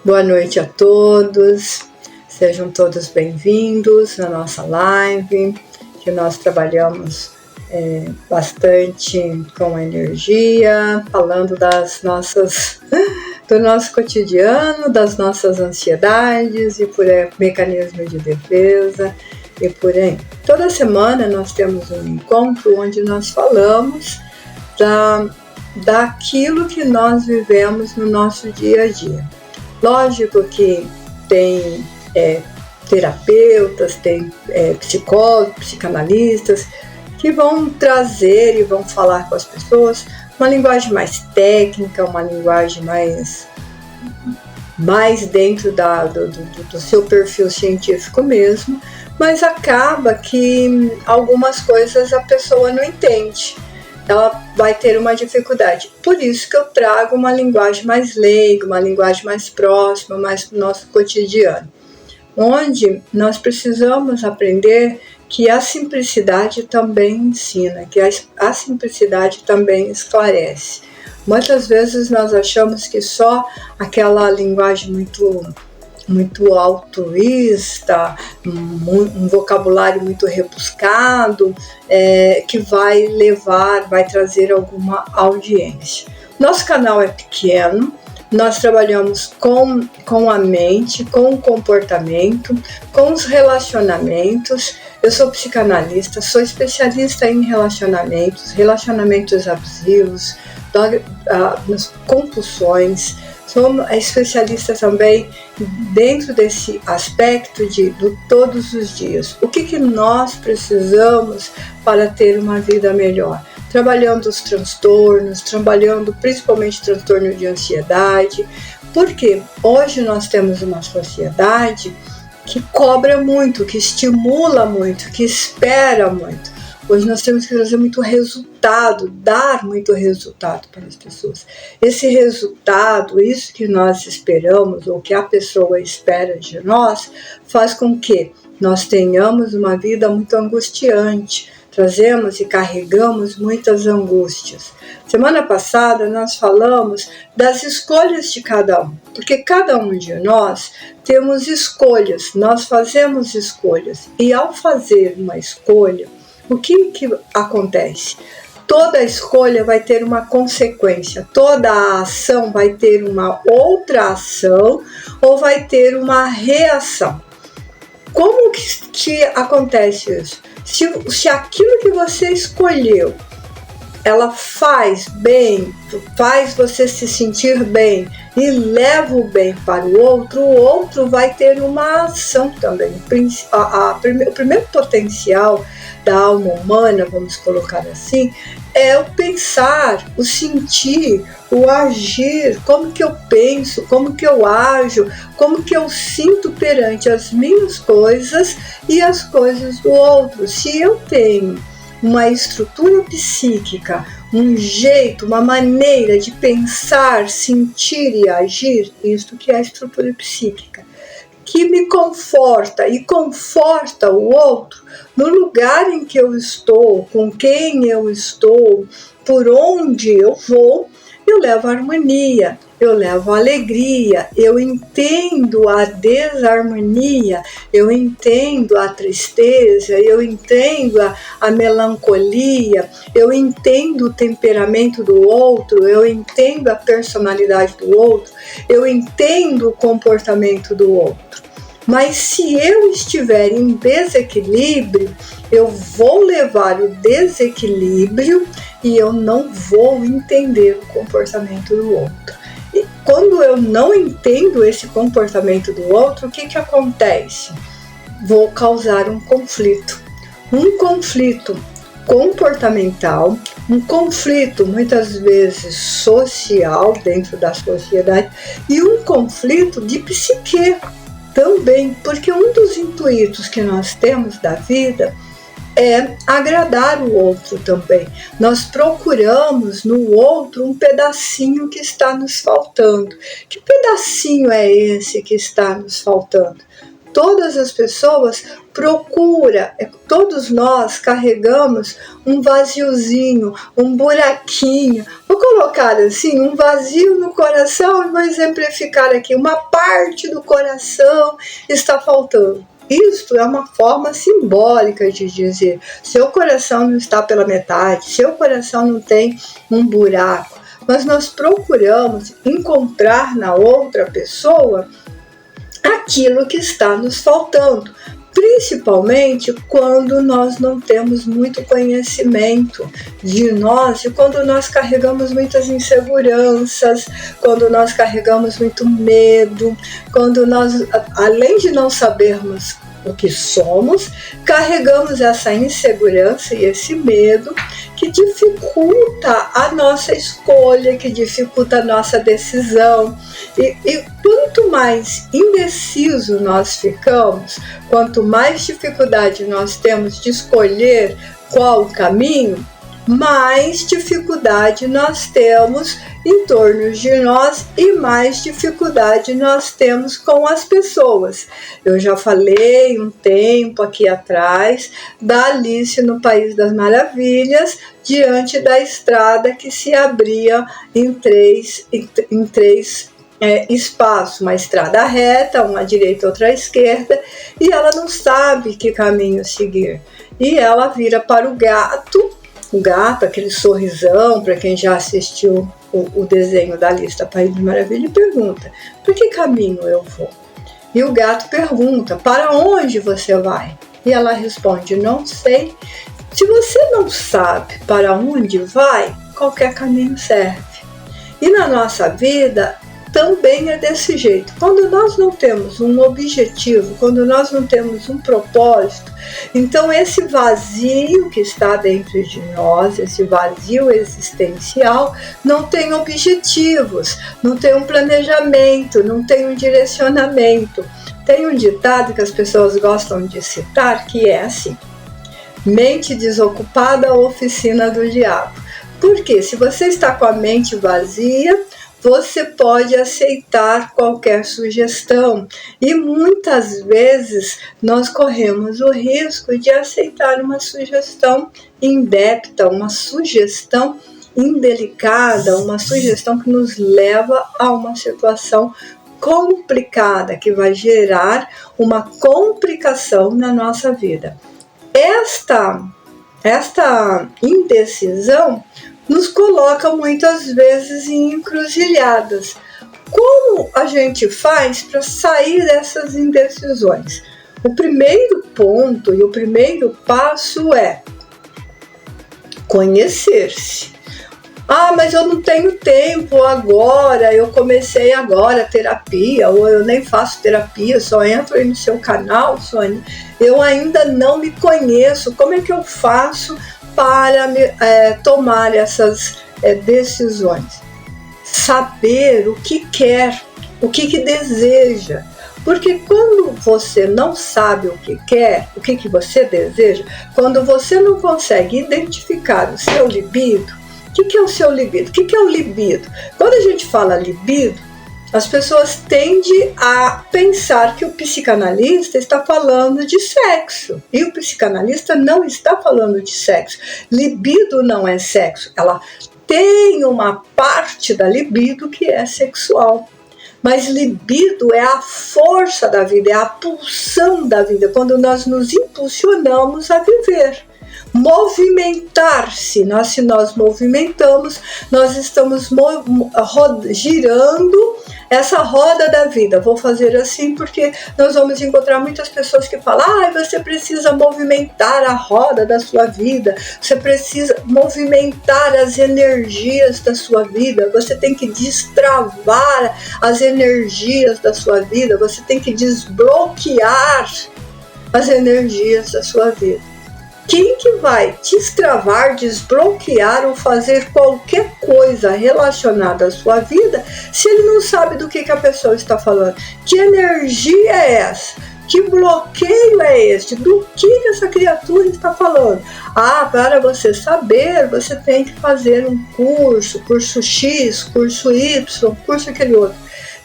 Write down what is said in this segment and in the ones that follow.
Boa noite a todos, sejam todos bem-vindos na nossa live, que nós trabalhamos bastante com energia, falando do nosso cotidiano, das nossas ansiedades e por aí, mecanismos de defesa e por aí. Toda semana nós temos um encontro onde nós falamos daquilo que nós vivemos no nosso dia a dia. Lógico que tem terapeutas, tem psicólogos, psicanalistas que vão trazer e vão falar com as pessoas uma linguagem mais técnica, uma linguagem mais dentro do seu perfil científico mesmo, mas acaba que algumas coisas a pessoa não entende. Ela vai ter uma dificuldade. Por isso que eu trago uma linguagem mais leiga, uma linguagem mais próxima, mais do nosso cotidiano, onde nós precisamos aprender que a simplicidade também ensina, que a simplicidade também esclarece. Muitas vezes nós achamos que só aquela linguagem muito altruísta, um vocabulário muito rebuscado, que vai trazer alguma audiência. Nosso canal é pequeno, nós trabalhamos com a mente, com o comportamento, com os relacionamentos. Eu sou psicanalista, sou especialista em relacionamentos abusivos, compulsões. Sou especialista também dentro desse aspecto do todos os dias. O que nós precisamos para ter uma vida melhor? Trabalhando os transtornos, trabalhando principalmente transtorno de ansiedade, porque hoje nós temos uma sociedade que cobra muito, que estimula muito, que espera muito. Hoje nós temos que trazer muito resultado, dar muito resultado para as pessoas. Esse resultado, isso que nós esperamos, ou que a pessoa espera de nós, faz com que nós tenhamos uma vida muito angustiante. Trazemos e carregamos muitas angústias. Semana passada nós falamos das escolhas de cada um, porque cada um de nós temos escolhas, nós fazemos escolhas. E ao fazer uma escolha, o que acontece? Toda escolha vai ter uma consequência, toda a ação vai ter uma outra ação ou vai ter uma reação. Como que acontece isso? Se aquilo que você escolheu, ela faz bem, faz você se sentir bem e leva o bem para o outro vai ter uma ação também. O primeiro potencial da alma humana, vamos colocar assim, é o pensar, o sentir, o agir, como que eu penso, como que eu ajo, como que eu sinto perante as minhas coisas e as coisas do outro. Se eu tenho uma estrutura psíquica, um jeito, uma maneira de pensar, sentir e agir, isso que é a estrutura psíquica, que me conforta e conforta o outro no lugar em que eu estou, com quem eu estou, por onde eu vou, eu levo a harmonia, eu levo a alegria, eu entendo a desarmonia, eu entendo a tristeza, eu entendo a melancolia, eu entendo o temperamento do outro, eu entendo a personalidade do outro, eu entendo o comportamento do outro. Mas se eu estiver em desequilíbrio, eu vou levar o desequilíbrio e eu não vou entender o comportamento do outro. E quando eu não entendo esse comportamento do outro, o que acontece? Vou causar um conflito comportamental, um conflito muitas vezes social dentro da sociedade e um conflito de psique também, porque um dos intuitos que nós temos da vida é agradar o outro também. Nós procuramos no outro um pedacinho que está nos faltando. Que pedacinho é esse que está nos faltando? todas as pessoas todos nós carregamos um vaziozinho, um buraquinho, vou colocar assim, um vazio no coração e vou exemplificar aqui, uma parte do coração está faltando. Isto é uma forma simbólica de dizer, seu coração não está pela metade, seu coração não tem um buraco, mas nós procuramos encontrar na outra pessoa aquilo que está nos faltando, principalmente quando nós não temos muito conhecimento de nós e quando nós carregamos muitas inseguranças, quando nós carregamos muito medo, quando nós, além de não sabermos o que somos, carregamos essa insegurança e esse medo que dificulta a nossa escolha, que dificulta a nossa decisão. E quanto mais indeciso nós ficamos, quanto mais dificuldade nós temos de escolher qual o caminho, mais dificuldade nós temos em torno de nós e mais dificuldade nós temos com as pessoas. Eu já falei um tempo aqui atrás da Alice no País das Maravilhas, diante da estrada que se abria em três espaços, uma estrada reta, uma à direita, outra à esquerda, e ela não sabe que caminho seguir. E ela vira para o gato, aquele sorrisão, para quem já assistiu o desenho da Alice no País das Maravilhas, e pergunta, por que caminho eu vou? E o gato pergunta, para onde você vai? E ela responde, não sei. Se você não sabe para onde vai, qualquer caminho serve. E na nossa vida também é desse jeito. Quando nós não temos um objetivo, quando nós não temos um propósito, então esse vazio que está dentro de nós, esse vazio existencial, não tem objetivos, não tem um planejamento, não tem um direcionamento. Tem um ditado que as pessoas gostam de citar que é assim: mente desocupada, oficina do diabo. Porque se você está com a mente vazia, você pode aceitar qualquer sugestão e muitas vezes nós corremos o risco de aceitar uma sugestão indébita, uma sugestão indelicada, uma sugestão que nos leva a uma situação complicada, que vai gerar uma complicação na nossa vida. Esta indecisão nos coloca muitas vezes em encruzilhadas. Como a gente faz para sair dessas indecisões? O primeiro ponto e o primeiro passo é conhecer-se. Ah, mas eu não tenho tempo agora, eu comecei agora a terapia, ou eu nem faço terapia, só entro aí no seu canal, Sônia. Eu ainda não me conheço, como é que eu faço para tomar essas decisões? Saber o que quer, o que deseja. Porque quando você não sabe o que quer, o que você deseja, quando você não consegue identificar o seu libido, o que é o seu libido? O que é o libido? Quando a gente fala libido, as pessoas tendem a pensar que o psicanalista está falando de sexo. E o psicanalista não está falando de sexo. Libido não é sexo. Ela tem uma parte da libido que é sexual. Mas libido é a força da vida, é a pulsão da vida, quando nós nos impulsionamos a viver. Movimentar-se, se nós movimentamos, nós estamos girando essa roda da vida. Vou fazer assim porque nós vamos encontrar muitas pessoas que falam: você precisa movimentar a roda da sua vida, você precisa movimentar as energias da sua vida, você tem que destravar as energias da sua vida, você tem que desbloquear as energias da sua vida. Quem que vai destravar, desbloquear ou fazer qualquer coisa relacionada à sua vida se ele não sabe do que a pessoa está falando? Que energia é essa? Que bloqueio é este? Do que essa criatura está falando? Para você saber, você tem que fazer um curso X, curso Y, curso aquele outro.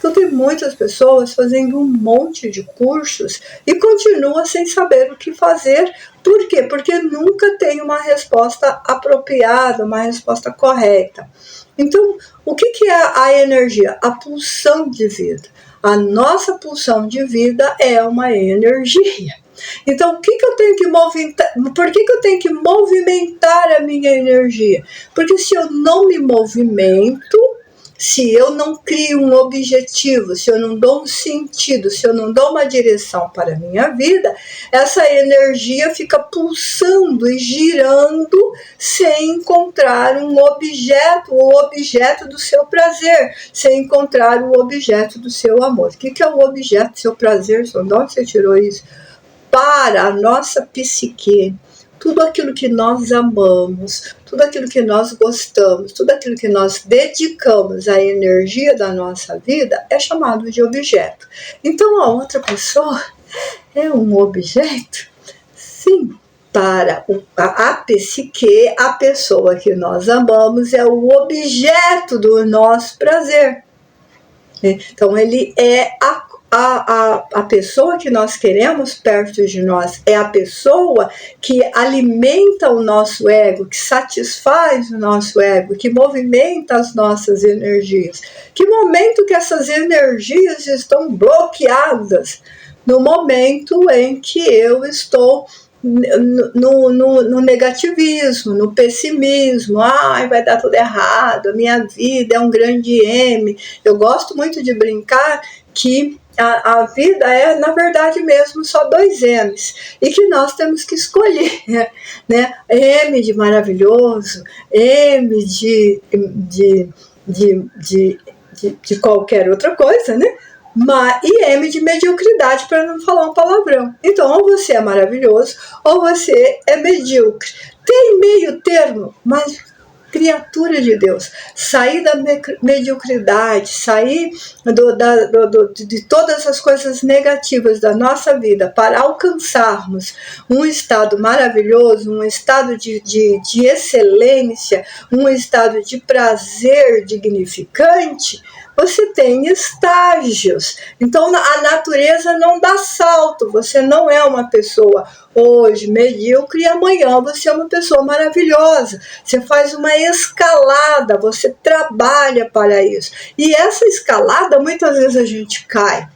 Então tem muitas pessoas fazendo um monte de cursos e continuam sem saber o que fazer. Por quê? Porque nunca tem uma resposta apropriada, uma resposta correta. Então, o que é a energia? A pulsão de vida. A nossa pulsão de vida é uma energia. Então, o que eu tenho que movimentar? Por que eu tenho que movimentar a minha energia? Porque se eu não me movimento, se eu não crio um objetivo, se eu não dou um sentido, se eu não dou uma direção para a minha vida, essa energia fica pulsando e girando sem encontrar um objeto, o objeto do seu prazer, sem encontrar o objeto do seu amor. O que é o objeto do seu prazer? De onde você tirou isso? Para a nossa psique, tudo aquilo que nós amamos, tudo aquilo que nós gostamos, tudo aquilo que nós dedicamos à energia da nossa vida é chamado de objeto. Então a outra pessoa é um objeto? Sim, para a psique, a pessoa que nós amamos é o objeto do nosso prazer. Então ele é a pessoa que nós queremos perto de nós, é a pessoa que alimenta o nosso ego, que satisfaz o nosso ego, que movimenta as nossas energias. Que momento que essas energias estão bloqueadas? No momento em que eu estou no negativismo, no pessimismo. Ai, vai dar tudo errado, a minha vida é um grande M. Eu gosto muito de brincar que a vida é, na verdade mesmo, só 2 M's, e que nós temos que escolher, né? M de maravilhoso, M de qualquer outra coisa, né? E M de mediocridade, para não falar um palavrão. Então, ou você é maravilhoso, ou você é medíocre. Tem meio termo, mas criatura de Deus, sair da mediocridade, sair de todas as coisas negativas da nossa vida para alcançarmos um estado maravilhoso, um estado de excelência, um estado de prazer dignificante. Você tem estágios. Então, a natureza não dá salto. Você não é uma pessoa hoje medíocre e amanhã você é uma pessoa maravilhosa. Você faz uma escalada, você trabalha para isso. E essa escalada, muitas vezes a gente cai.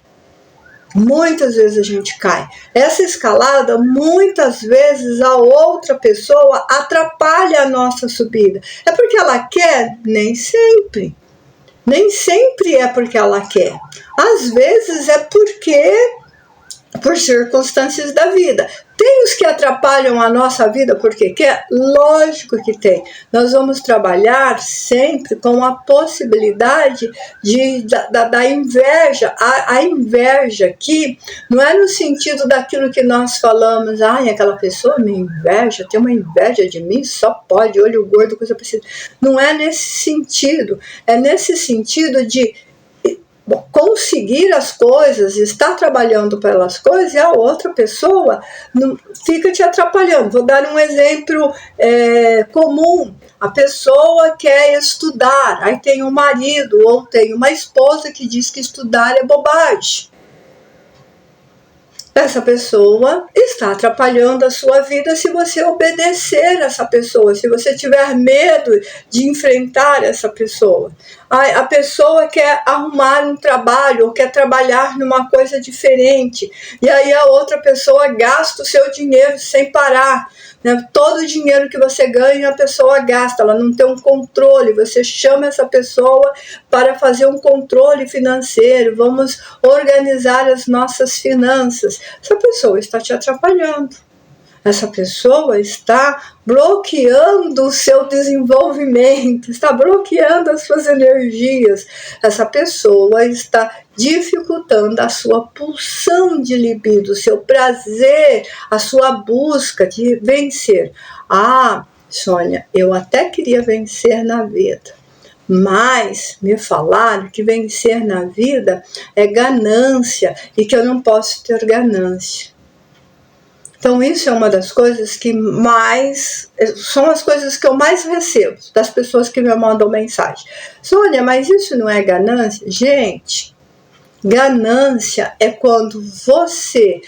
Muitas vezes a gente cai. Essa escalada, muitas vezes a outra pessoa atrapalha a nossa subida. É porque ela quer? Nem sempre. Nem sempre é porque ela quer. Às vezes é por circunstâncias da vida. Tem os que atrapalham a nossa vida porque quer? Lógico que tem. Nós vamos trabalhar sempre com a possibilidade da inveja. A inveja aqui não é no sentido daquilo que nós falamos, aquela pessoa me inveja, tem uma inveja de mim, só pode, olho gordo, coisa parecida. Não é nesse sentido. É nesse sentido de conseguir as coisas, estar trabalhando pelas coisas, e a outra pessoa não, fica te atrapalhando. Vou dar um exemplo comum. A pessoa quer estudar, aí tem um marido ou tem uma esposa que diz que estudar é bobagem. Essa pessoa está atrapalhando a sua vida se você obedecer essa pessoa, se você tiver medo de enfrentar essa pessoa. A pessoa quer arrumar um trabalho ou quer trabalhar numa coisa diferente, e aí a outra pessoa gasta o seu dinheiro sem parar. Né? Todo o dinheiro que você ganha, a pessoa gasta, ela não tem um controle. Você chama essa pessoa para fazer um controle financeiro, vamos organizar as nossas finanças. Essa pessoa está te atrapalhando. Essa pessoa está bloqueando o seu desenvolvimento, está bloqueando as suas energias. Essa pessoa está dificultando a sua pulsão de libido, o seu prazer, a sua busca de vencer. Sônia, eu até queria vencer na vida, mas me falaram que vencer na vida é ganância e que eu não posso ter ganância. Então isso é uma das coisas que são as coisas que eu mais recebo das pessoas que me mandam mensagem. Sônia, mas isso não é ganância? Gente, Ganância é quando você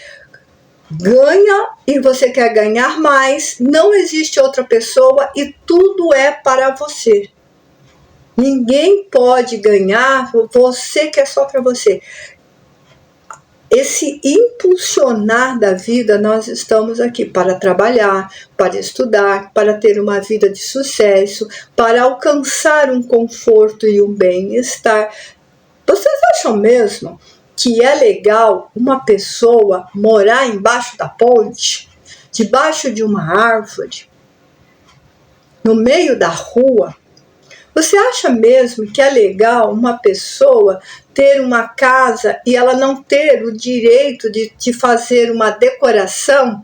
ganha e você quer ganhar mais, não existe outra pessoa e tudo é para você. Ninguém pode ganhar, você quer só para você. Esse impulsionar da vida, nós estamos aqui para trabalhar, para estudar, para ter uma vida de sucesso, para alcançar um conforto e um bem-estar. Vocês acham mesmo que é legal uma pessoa morar embaixo da ponte, debaixo de uma árvore, no meio da rua? Você acha mesmo que é legal uma pessoa ter uma casa e ela não ter o direito de fazer uma decoração,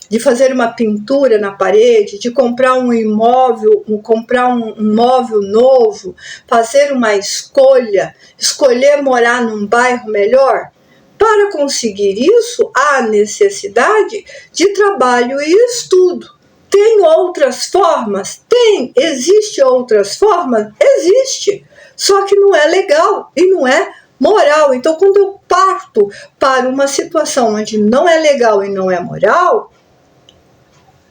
de fazer uma pintura na parede, de comprar um imóvel, comprar um móvel novo, fazer uma escolha, escolher morar num bairro melhor? Para conseguir isso, há necessidade de trabalho e estudo. Tem outras formas? Tem. Existe outras formas? Existe. Só que não é legal e não é moral. Então, quando eu parto para uma situação onde não é legal e não é moral,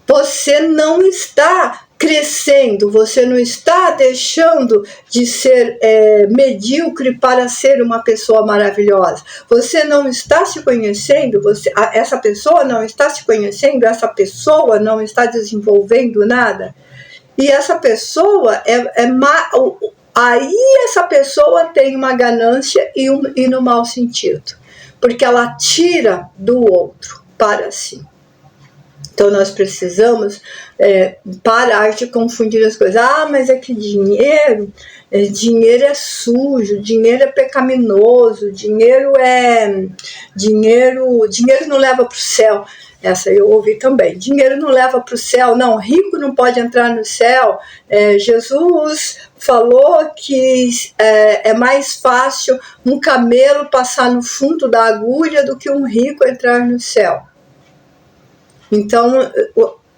você não está crescendo, você não está deixando de ser medíocre para ser uma pessoa maravilhosa. Você não está se conhecendo, essa pessoa não está se conhecendo, essa pessoa não está desenvolvendo nada. E essa pessoa aí essa pessoa tem uma ganância e no mau sentido, porque ela tira do outro para si. Então, nós precisamos parar de confundir as coisas. Ah, mas é que dinheiro é sujo, dinheiro é pecaminoso, dinheiro não leva para o céu. Essa eu ouvi também. Dinheiro não leva para o céu. Não, rico não pode entrar no céu. Jesus falou que é mais fácil um camelo passar no fundo da agulha do que um rico entrar no céu. Então,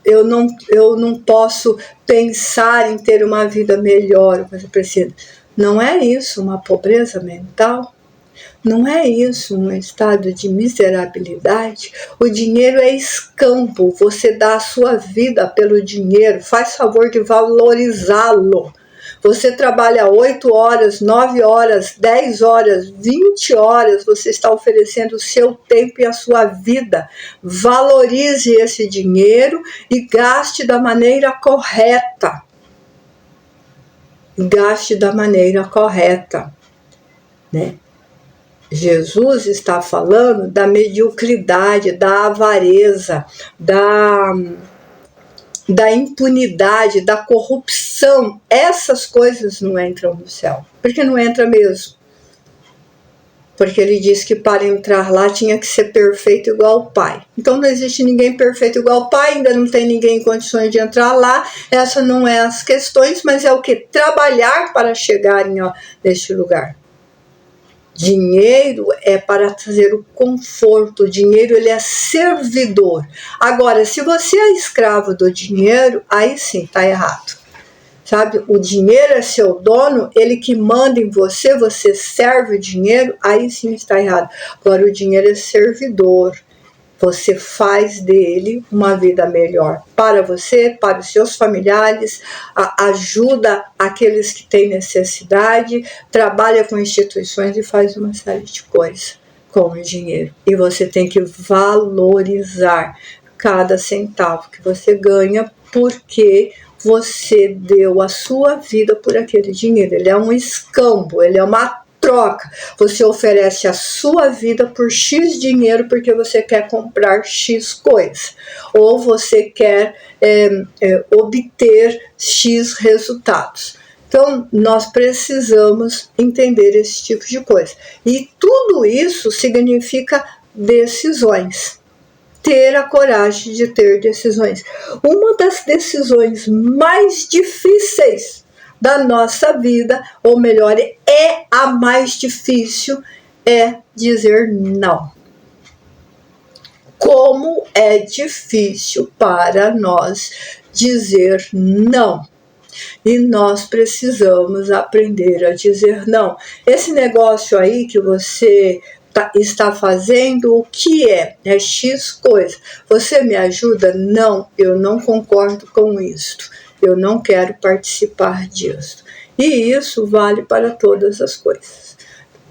eu não posso pensar em ter uma vida melhor, mas eu preciso. Não é isso uma pobreza mental? Não é isso um estado de miserabilidade? O dinheiro é escampo, você dá a sua vida pelo dinheiro, faz favor de valorizá-lo. Você trabalha 8 horas, 9 horas, 10 horas, 20 horas, você está oferecendo o seu tempo e a sua vida. Valorize esse dinheiro e gaste da maneira correta. Gaste da maneira correta, né? Jesus está falando da mediocridade, da avareza, da impunidade, da corrupção. Essas coisas não entram no céu. Porque não entra mesmo. Porque ele disse que para entrar lá tinha que ser perfeito igual ao Pai. Então não existe ninguém perfeito igual ao Pai, ainda não tem ninguém em condições de entrar lá. Essa não é as questões, mas é o que? Trabalhar para chegarem neste lugar. Dinheiro é para trazer o conforto, o dinheiro ele é servidor. Agora, se você é escravo do dinheiro, aí sim, está errado. Sabe, o dinheiro é seu dono, ele que manda em você, você serve o dinheiro, aí sim está errado. Agora, o dinheiro é servidor. Você faz dele uma vida melhor para você, para os seus familiares, ajuda aqueles que têm necessidade, trabalha com instituições e faz uma série de coisas com o dinheiro. E você tem que valorizar cada centavo que você ganha, porque você deu a sua vida por aquele dinheiro. Ele é um escambo, ele é uma troca. Você oferece a sua vida por X dinheiro porque você quer comprar X coisa. Ou você quer obter X resultados. Então, nós precisamos entender esse tipo de coisa. E tudo isso significa decisões. Ter a coragem de ter decisões. Uma das decisões mais difíceis da nossa vida, ou melhor, é a mais difícil, é dizer não. Como é difícil para nós dizer não. E nós precisamos aprender a dizer não. Esse negócio aí que você está fazendo, o que é? É X coisa. Você me ajuda? Não, eu não concordo com isto. Eu não quero participar disso. E isso vale para todas as coisas.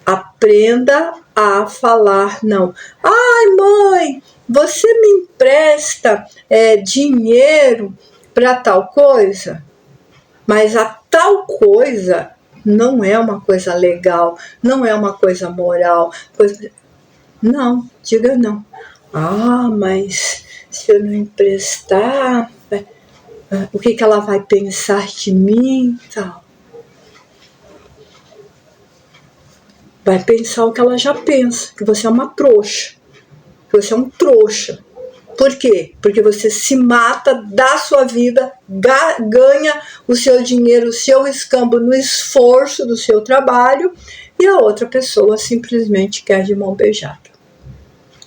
Aprenda a falar não. Ai, mãe, você me empresta dinheiro para tal coisa? Mas a tal coisa não é uma coisa legal, não é uma coisa moral. Não, diga não. Ah, mas se eu não emprestar, o que ela vai pensar de mim? Tal. Vai pensar o que ela já pensa, que você é uma trouxa, que você é um trouxa. Por quê? Porque você se mata, dá sua vida, ganha o seu dinheiro, o seu escambo no esforço do seu trabalho, e a outra pessoa simplesmente quer de mão beijada.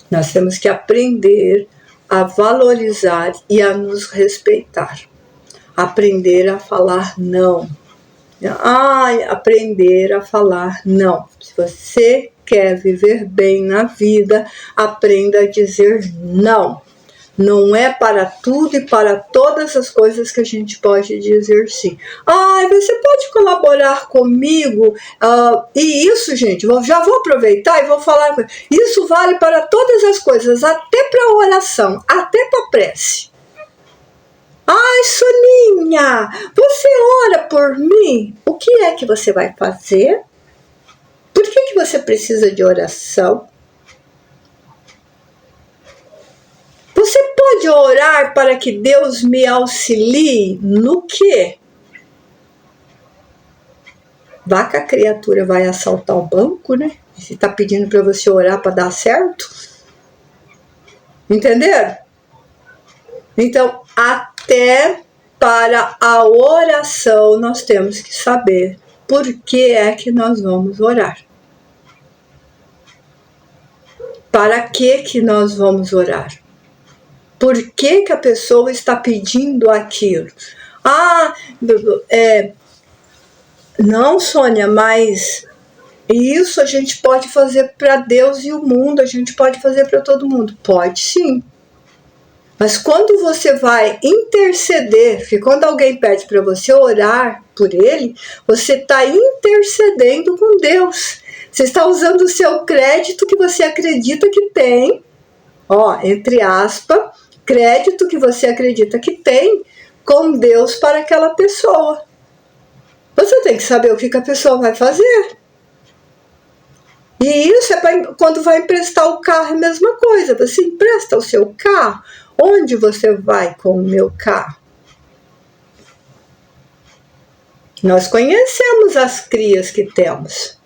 Nós temos que aprender a valorizar e a nos respeitar. Aprender a falar não. Aprender a falar não. Se você quer viver bem na vida, aprenda a dizer não. Não é para tudo e para todas as coisas que a gente pode dizer sim. Você pode colaborar comigo? E isso, gente, já vou aproveitar e vou falar. Isso vale para todas as coisas, até para a oração, até para a prece. Soninha, você ora por mim? O que é que você vai fazer? Por que você precisa de oração? Você pode orar para que Deus me auxilie no quê? Vá que a criatura vai assaltar o banco, né? Se está pedindo para você orar para dar certo. Entenderam? Então, até para a oração nós temos que saber por que é que nós vamos orar. Para que nós vamos orar? Por que a pessoa está pedindo aquilo? Não, Sônia, mas isso a gente pode fazer para Deus e o mundo, a gente pode fazer para todo mundo. Pode sim. Mas quando você vai interceder, porque quando alguém pede para você orar por ele, você está intercedendo com Deus. Você está usando o seu crédito que você acredita que tem, entre aspas, crédito que você acredita que tem com Deus para aquela pessoa. Você tem que saber o que a pessoa vai fazer. E isso quando vai emprestar o carro, é a mesma coisa. Você empresta o seu carro. Onde você vai com o meu carro? Nós conhecemos as crias que temos.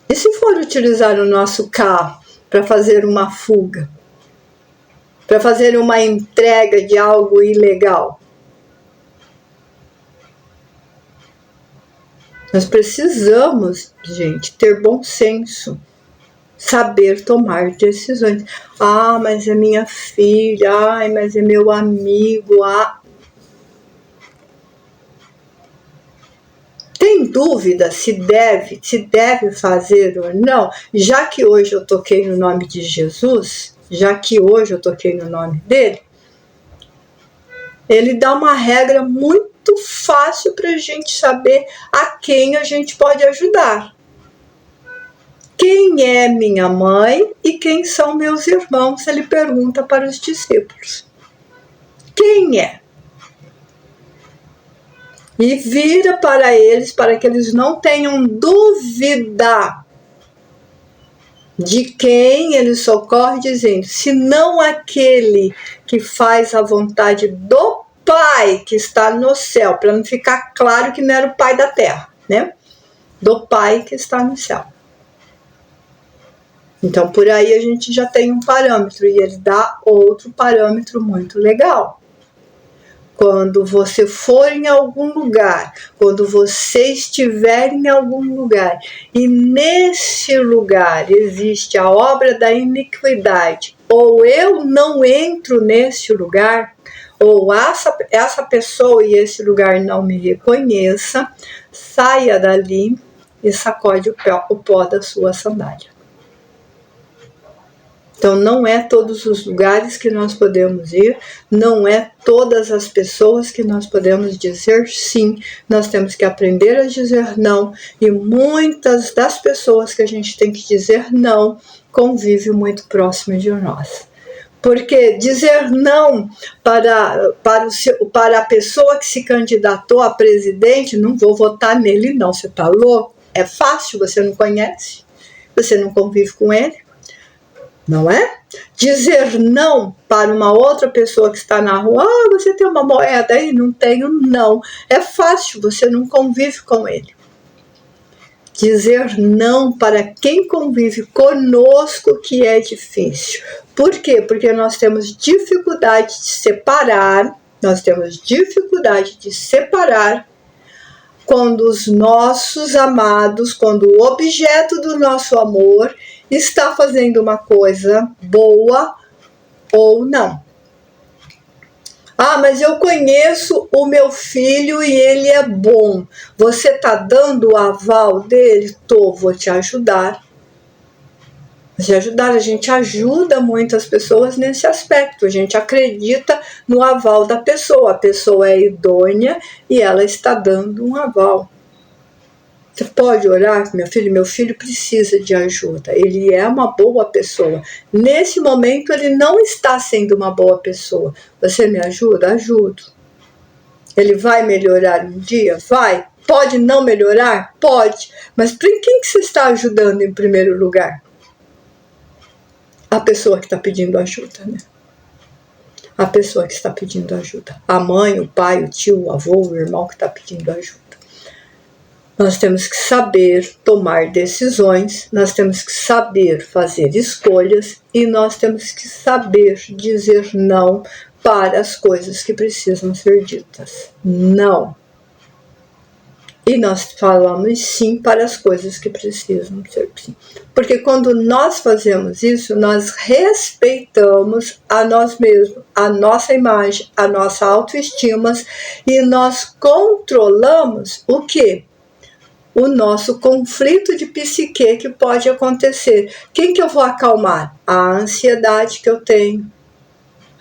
E se for utilizar o nosso carro para fazer uma fuga? Para fazer uma entrega de algo ilegal? Nós precisamos, gente, ter bom senso. Saber tomar decisões. Mas é minha filha. Mas é meu amigo. Tem dúvida se deve fazer ou não? Já que hoje eu toquei no nome de Jesus, já que hoje eu toquei no nome dele, ele dá uma regra muito fácil para a gente saber a quem a gente pode ajudar. Quem é minha mãe e quem são meus irmãos? Ele pergunta para os discípulos. Quem é? E vira para eles, para que eles não tenham dúvida de quem ele socorre, dizendo, senão aquele que faz a vontade do Pai que está no céu, para não ficar claro que não era o Pai da terra, né? Do Pai que está no céu. Então, por aí a gente já tem um parâmetro, e ele dá outro parâmetro muito legal. Quando você for em algum lugar, quando você estiver em algum lugar, e nesse lugar existe a obra da iniquidade, ou eu não entro nesse lugar, ou essa pessoa e esse lugar não me reconheça, saia dali e sacode o pó da sua sandália. Então, não é todos os lugares que nós podemos ir, não é todas as pessoas que nós podemos dizer sim. Nós temos que aprender a dizer não, e muitas das pessoas que a gente tem que dizer não convivem muito próximo de nós. Porque dizer não para a pessoa que se candidatou a presidente, não vou votar nele não, você está louco? É fácil, você não conhece, você não convive com ele. Não é? Dizer não para uma outra pessoa que está na rua, você tem uma moeda aí? Não tenho, não. É fácil, você não convive com ele. Dizer não para quem convive conosco que é difícil. Por quê? Porque nós temos dificuldade de separar, quando os nossos amados, quando o objeto do nosso amor está fazendo uma coisa boa ou não. Ah, mas eu conheço o meu filho e ele é bom. Você está dando o aval dele? Vou te ajudar. A gente ajuda muitas pessoas nesse aspecto. A gente acredita no aval da pessoa. A pessoa é idônea e ela está dando um aval. Você pode orar, meu filho precisa de ajuda, ele é uma boa pessoa. Nesse momento ele não está sendo uma boa pessoa. Você me ajuda? Ajudo. Ele vai melhorar um dia? Vai. Pode não melhorar? Pode. Mas para quem que você está ajudando em primeiro lugar? A pessoa que está pedindo ajuda, né? A pessoa que está pedindo ajuda. A mãe, o pai, o tio, o avô, o irmão que está pedindo ajuda. Nós temos que saber tomar decisões, nós temos que saber fazer escolhas e nós temos que saber dizer não para as coisas que precisam ser ditas. Não. E nós falamos sim para as coisas que precisam ser sim. Porque quando nós fazemos isso, nós respeitamos a nós mesmos, a nossa imagem, a nossa autoestima e nós controlamos o quê? O nosso conflito de psique que pode acontecer. Quem que eu vou acalmar? A ansiedade que eu tenho,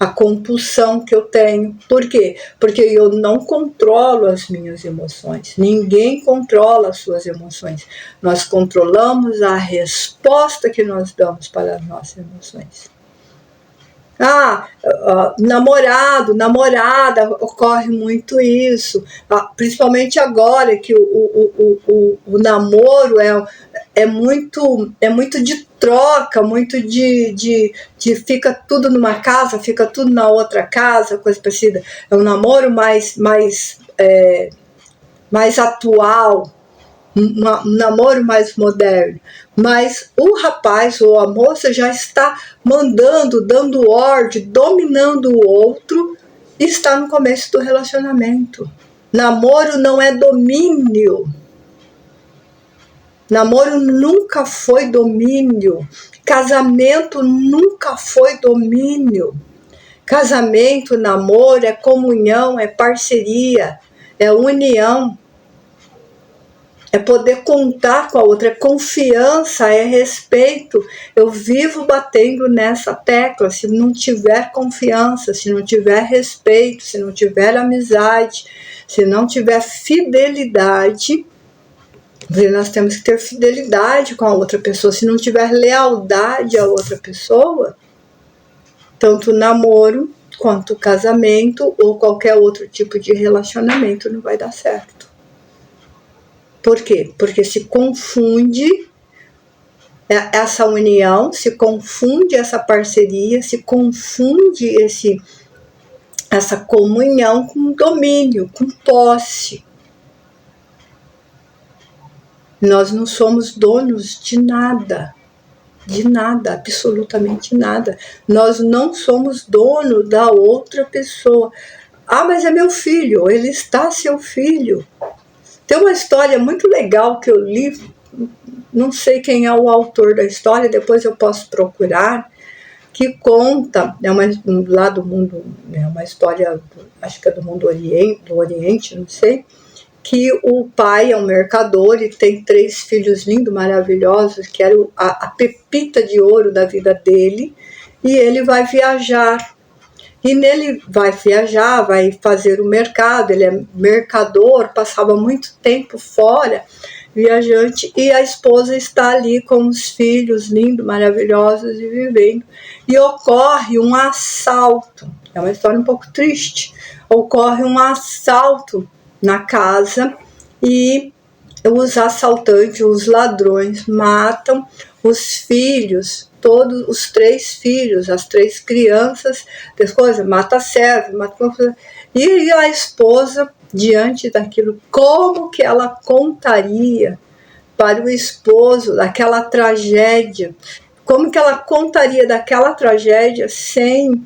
a compulsão que eu tenho. Por quê? Porque eu não controlo as minhas emoções. Ninguém controla as suas emoções. Nós controlamos a resposta que nós damos para as nossas emoções. Namorada, ocorre muito isso, principalmente agora que o namoro é muito de troca, muito de fica tudo numa casa, fica tudo na outra casa, coisa parecida. É um namoro mais atual, um namoro mais moderno, mas o rapaz ou a moça já está mandando, dando ordem, dominando o outro e está no começo do relacionamento. Namoro não é domínio. Namoro nunca foi domínio. Casamento nunca foi domínio. Casamento, namoro é comunhão, é parceria, é união. É poder contar com a outra, é confiança, é respeito. Eu vivo batendo nessa tecla. Se não tiver confiança, se não tiver respeito, se não tiver amizade, se não tiver fidelidade, nós temos que ter fidelidade com a outra pessoa. Se não tiver lealdade à outra pessoa, tanto o namoro quanto o casamento ou qualquer outro tipo de relacionamento não vai dar certo. Por quê? Porque se confunde essa união, se confunde essa parceria, se confunde essa comunhão com domínio, com posse. Nós não somos donos de nada, absolutamente nada. Nós não somos dono da outra pessoa. Ah, mas é meu filho, ele está seu filho. Tem uma história muito legal que eu li, não sei quem é o autor da história, depois eu posso procurar, que conta, lá do mundo, é uma história, acho que é do mundo do Oriente, não sei, que o pai é um mercador e tem 3 filhos lindos, maravilhosos, que era a pepita de ouro da vida dele, e ele vai viajar. E nele vai viajar, vai fazer o mercado, ele é mercador, passava muito tempo fora, viajante, e a esposa está ali com os filhos lindos, maravilhosos e vivendo. E ocorre um assalto, é uma história um pouco triste, ocorre um assalto na casa e os assaltantes, os ladrões, matam os filhos, todos os 3 filhos, as 3 crianças, mata servo, e a esposa, diante daquilo, como que ela contaria para o esposo daquela tragédia? Como que ela contaria daquela tragédia sem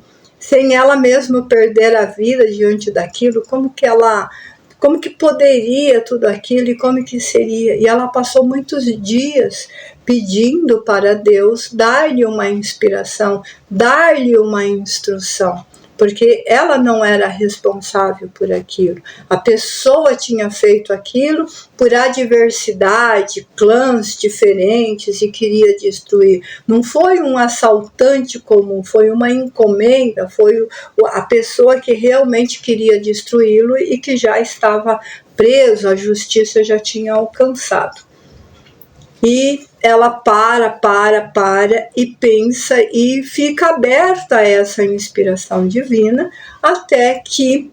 ela mesma perder a vida diante daquilo? Como que poderia tudo aquilo e como que seria? E ela passou muitos dias pedindo para Deus dar-lhe uma inspiração, dar-lhe uma instrução, porque ela não era responsável por aquilo. A pessoa tinha feito aquilo por adversidade, clãs diferentes e queria destruir. Não foi um assaltante comum, foi uma encomenda, foi a pessoa que realmente queria destruí-lo e que já estava preso, a justiça já tinha alcançado. E ela para e pensa e fica aberta a essa inspiração divina, até que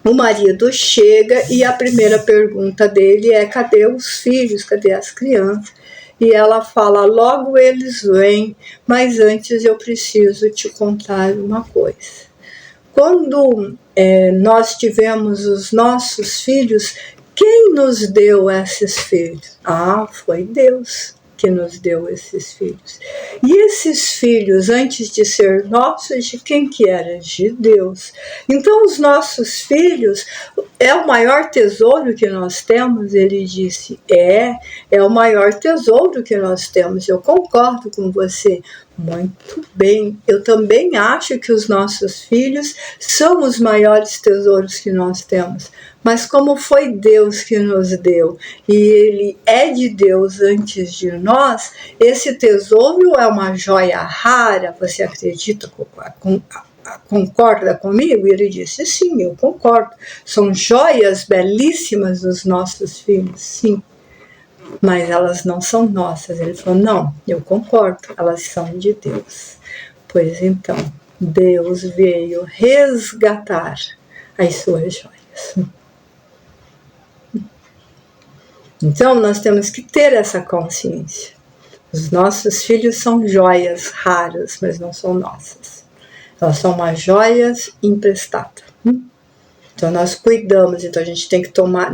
o marido chega e a primeira pergunta dele é: cadê os filhos, cadê as crianças? E ela fala: logo eles vêm, mas antes eu preciso te contar uma coisa. Quando nós tivemos os nossos filhos, quem nos deu esses filhos? Foi Deus que nos deu esses filhos. E esses filhos, antes de ser nossos, de quem que era? De Deus. Então, os nossos filhos é o maior tesouro que nós temos? Ele disse, é o maior tesouro que nós temos. Eu concordo com você. Muito bem, eu também acho que os nossos filhos são os maiores tesouros que nós temos. Mas como foi Deus que nos deu, e Ele é de Deus antes de nós, esse tesouro é uma joia rara. Você acredita, concorda comigo? E ele disse, sim, eu concordo. São joias belíssimas dos nossos filhos, sim. Mas elas não são nossas. Ele falou, não, eu concordo, elas são de Deus. Pois então, Deus veio resgatar as suas joias. Então, nós temos que ter essa consciência. Os nossos filhos são joias raras, mas não são nossas. Elas são umas joias emprestadas. Então, nós cuidamos, então a gente tem que tomar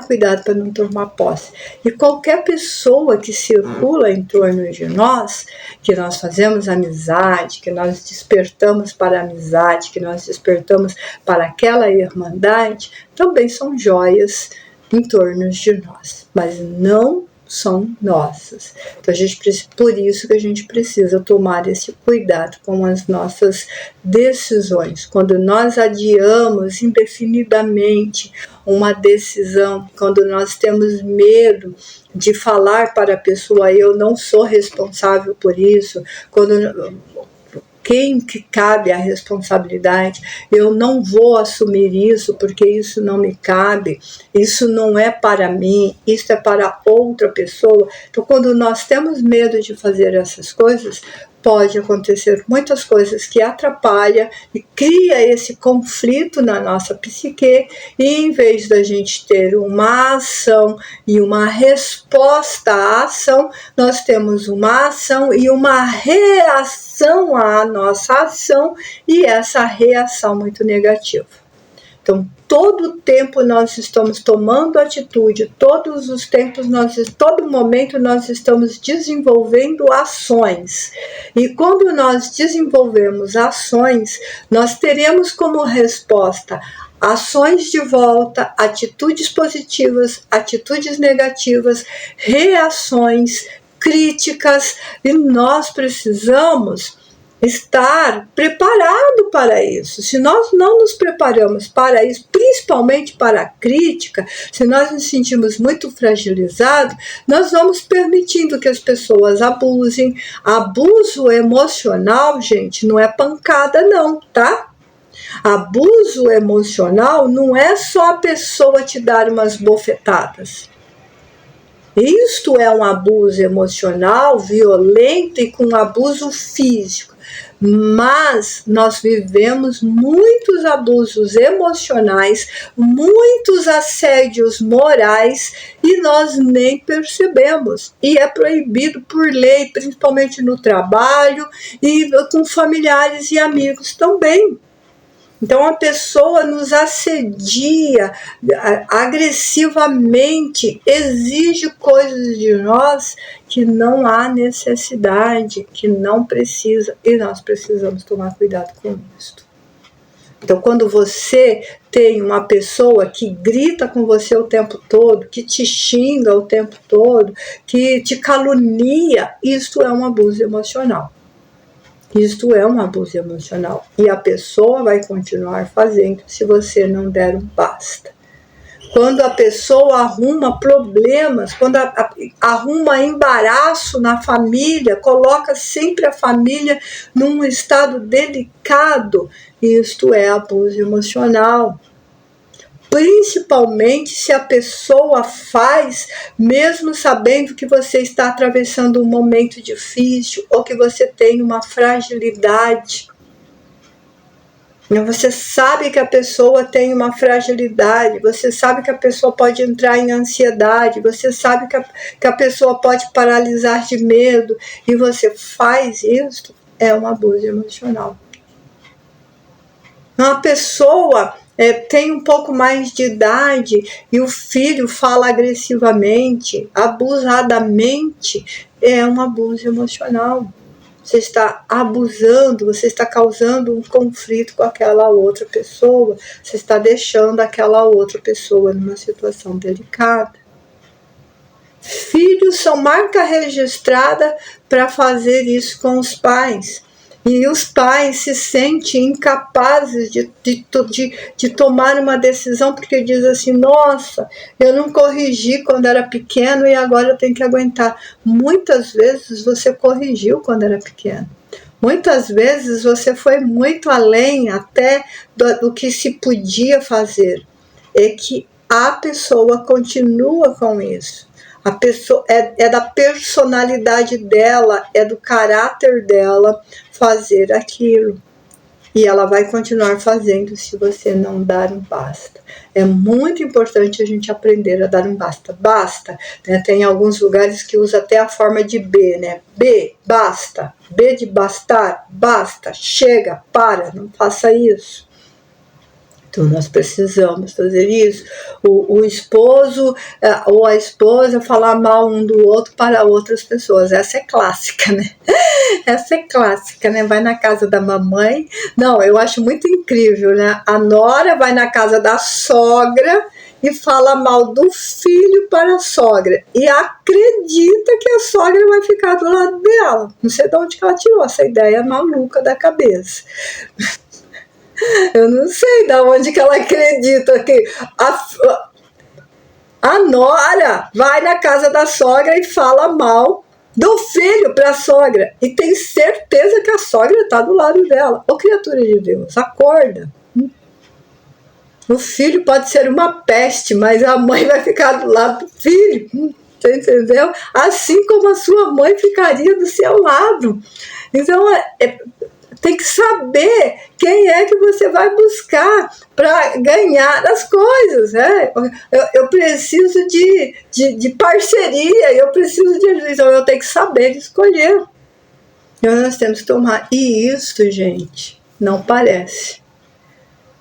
cuidado para não tomar posse. E qualquer pessoa que circula em torno de nós, que nós fazemos amizade, que nós despertamos para a amizade, que nós despertamos para aquela irmandade, também são joias em torno de nós, mas não são nossas. Então, por isso que a gente precisa tomar esse cuidado com as nossas decisões. Quando nós adiamos indefinidamente uma decisão, quando nós temos medo de falar para a pessoa, eu não sou responsável por isso, quem que cabe a responsabilidade, eu não vou assumir isso porque isso não me cabe, isso não é para mim, isso é para outra pessoa. Então, quando nós temos medo de fazer essas coisas, pode acontecer muitas coisas que atrapalham e cria esse conflito na nossa psique, e em vez da gente ter uma ação e uma resposta à ação, nós temos uma ação e uma reação à nossa ação, e essa reação muito negativa. Então, todo o tempo nós estamos tomando atitude, todos os tempos, todo momento nós estamos desenvolvendo ações. E quando nós desenvolvemos ações, nós teremos como resposta ações de volta, atitudes positivas, atitudes negativas, reações, críticas, e nós precisamos estar preparado para isso. Se nós não nos preparamos para isso, principalmente para a crítica, se nós nos sentimos muito fragilizados, nós vamos permitindo que as pessoas abusem. Abuso emocional, gente, não é pancada não, tá? Abuso emocional não é só a pessoa te dar umas bofetadas. Isto é um abuso emocional, violento e com abuso físico. Mas nós vivemos muitos abusos emocionais, muitos assédios morais e nós nem percebemos. E é proibido por lei, principalmente no trabalho e com familiares e amigos também. Então a pessoa nos assedia agressivamente, exige coisas de nós que não há necessidade, que não precisa, e nós precisamos tomar cuidado com isso. Então quando você tem uma pessoa que grita com você o tempo todo, que te xinga o tempo todo, que te calunia, isso é um abuso emocional. Isto é um abuso emocional e a pessoa vai continuar fazendo se você não der um basta. Quando a pessoa arruma problemas, quando arruma embaraço na família, coloca sempre a família num estado delicado, isto é abuso emocional. Principalmente se a pessoa faz, mesmo sabendo que você está atravessando um momento difícil ou que você tem uma fragilidade. Você sabe que a pessoa tem uma fragilidade, você sabe que a pessoa pode entrar em ansiedade, você sabe que a pessoa pode paralisar de medo e você faz isso, é um abuso emocional. Uma pessoa tem um pouco mais de idade e o filho fala agressivamente, abusadamente, é um abuso emocional. Você está abusando, você está causando um conflito com aquela outra pessoa, você está deixando aquela outra pessoa numa situação delicada. Filhos são marca registrada para fazer isso com os pais. E os pais se sentem incapazes de tomar uma decisão porque diz assim, nossa, eu não corrigi quando era pequeno e agora eu tenho que aguentar. Muitas vezes você corrigiu quando era pequeno. Muitas vezes você foi muito além até do que se podia fazer. É que a pessoa continua com isso. A pessoa é da personalidade dela, é do caráter dela fazer aquilo. E ela vai continuar fazendo se você não dar um basta. É muito importante a gente aprender a dar um basta. Basta, né? Tem alguns lugares que usa até a forma de B, né? B, basta. B de bastar, basta, chega, para, não faça isso. Então nós precisamos fazer isso. O esposo ou a esposa falar mal um do outro para outras pessoas. Essa é clássica, né? Essa é clássica, né? Vai na casa da mamãe. Não, eu acho muito incrível, né? A nora vai na casa da sogra e fala mal do filho para a sogra. E acredita que a sogra vai ficar do lado dela. Não sei de onde que ela tirou essa ideia maluca da cabeça. Eu não sei de onde que ela acredita que a nora vai na casa da sogra e fala mal do filho para a sogra. E tem certeza que a sogra está do lado dela. Ô criatura de Deus, acorda. O filho pode ser uma peste, mas a mãe vai ficar do lado do filho. Você entendeu? Assim como a sua mãe ficaria do seu lado. Então, tem que saber quem é que você vai buscar para ganhar as coisas, né? Eu preciso de parceria, eu preciso de ajuda, então eu tenho que saber escolher. Então nós temos que tomar. E isso, gente, não parece,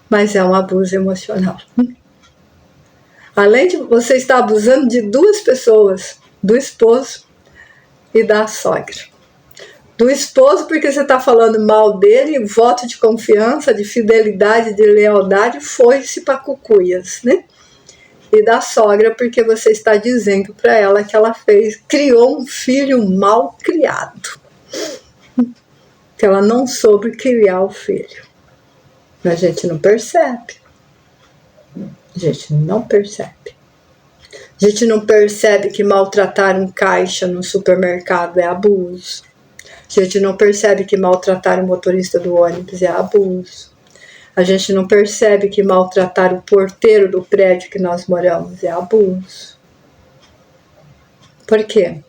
mas é um abuso emocional. Além de você estar abusando de duas pessoas, do esposo e da sogra. Do esposo, porque você está falando mal dele, voto de confiança, de fidelidade, de lealdade, foi-se para cucuias, né? E da sogra, porque você está dizendo para ela que ela criou um filho mal criado. que ela não soube criar o filho. Mas a gente não percebe. A gente não percebe. A gente não percebe que maltratar um caixa no supermercado é abuso. A gente não percebe que maltratar o motorista do ônibus é abuso. A gente não percebe que maltratar o porteiro do prédio que nós moramos é abuso. Por quê?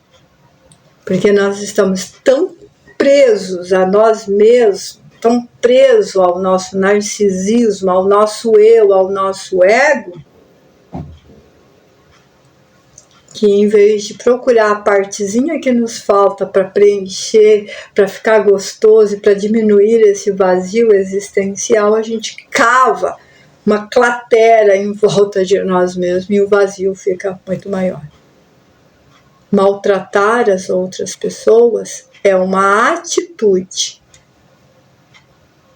Porque nós estamos tão presos a nós mesmos, tão presos ao nosso narcisismo, ao nosso eu, ao nosso ego, que em vez de procurar a partezinha que nos falta para preencher, para ficar gostoso e para diminuir esse vazio existencial, a gente cava uma cratera em volta de nós mesmos e o vazio fica muito maior. Maltratar as outras pessoas é uma atitude.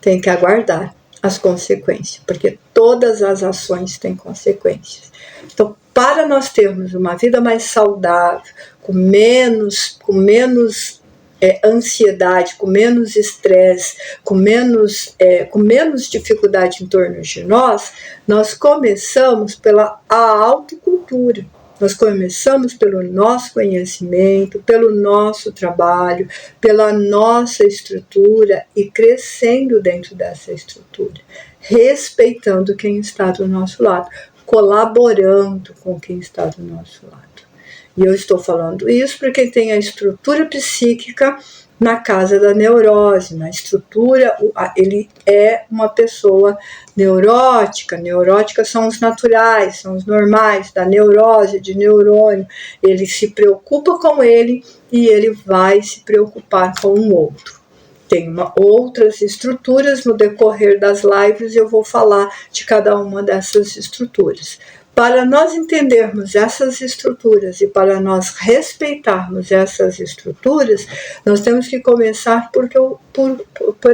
Tem que aguardar as consequências, porque todas as ações têm consequências. Então, para nós termos uma vida mais saudável, com menos ansiedade, com menos estresse, com menos dificuldade em torno de nós começamos pela autocultura. Nós começamos pelo nosso conhecimento, pelo nosso trabalho, pela nossa estrutura e crescendo dentro dessa estrutura, respeitando quem está do nosso lado, colaborando com quem está do nosso lado. E eu estou falando isso para quem tem a estrutura psíquica na casa da neurose, na estrutura, ele é uma pessoa neurótica. Neuróticas são os naturais, são os normais, da neurose, de neurônio. Ele se preocupa com ele e ele vai se preocupar com o outro. Tem outras estruturas no decorrer das lives, eu vou falar de cada uma dessas estruturas. Para nós entendermos essas estruturas e para nós respeitarmos essas estruturas, nós temos que começar por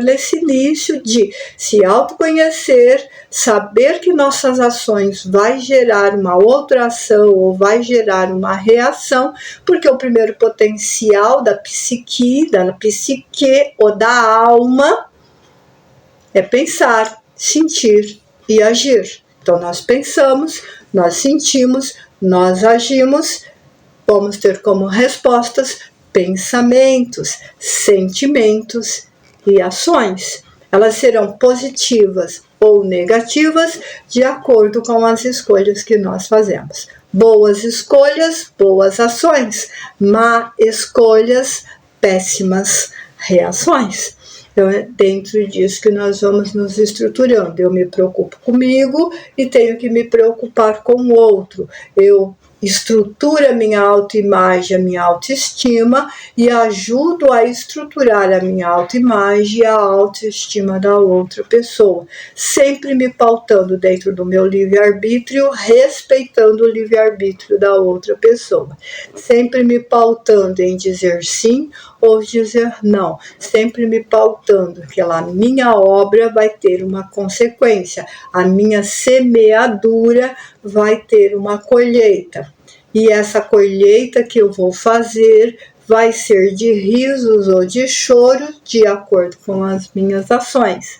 esse início de se autoconhecer, saber que nossas ações vai gerar uma outra ação ou vai gerar uma reação, porque o primeiro potencial da psique ou da alma é pensar, sentir e agir. Então nós pensamos, nós sentimos, nós agimos, vamos ter como respostas pensamentos, sentimentos e ações. Elas serão positivas ou negativas de acordo com as escolhas que nós fazemos. Boas escolhas, boas ações. Má escolhas, péssimas reações. Então, é dentro disso que nós vamos nos estruturando. Eu me preocupo comigo e tenho que me preocupar com o outro. Eu estruturo a minha autoimagem, a minha autoestima e ajudo a estruturar a minha autoimagem e a autoestima da outra pessoa. Sempre me pautando dentro do meu livre-arbítrio, respeitando o livre-arbítrio da outra pessoa. Sempre me pautando em dizer sim ou dizer não. Sempre me pautando que a minha obra vai ter uma consequência. A minha semeadura vai ter uma colheita. E essa colheita que eu vou fazer vai ser de risos ou de choro, de acordo com as minhas ações.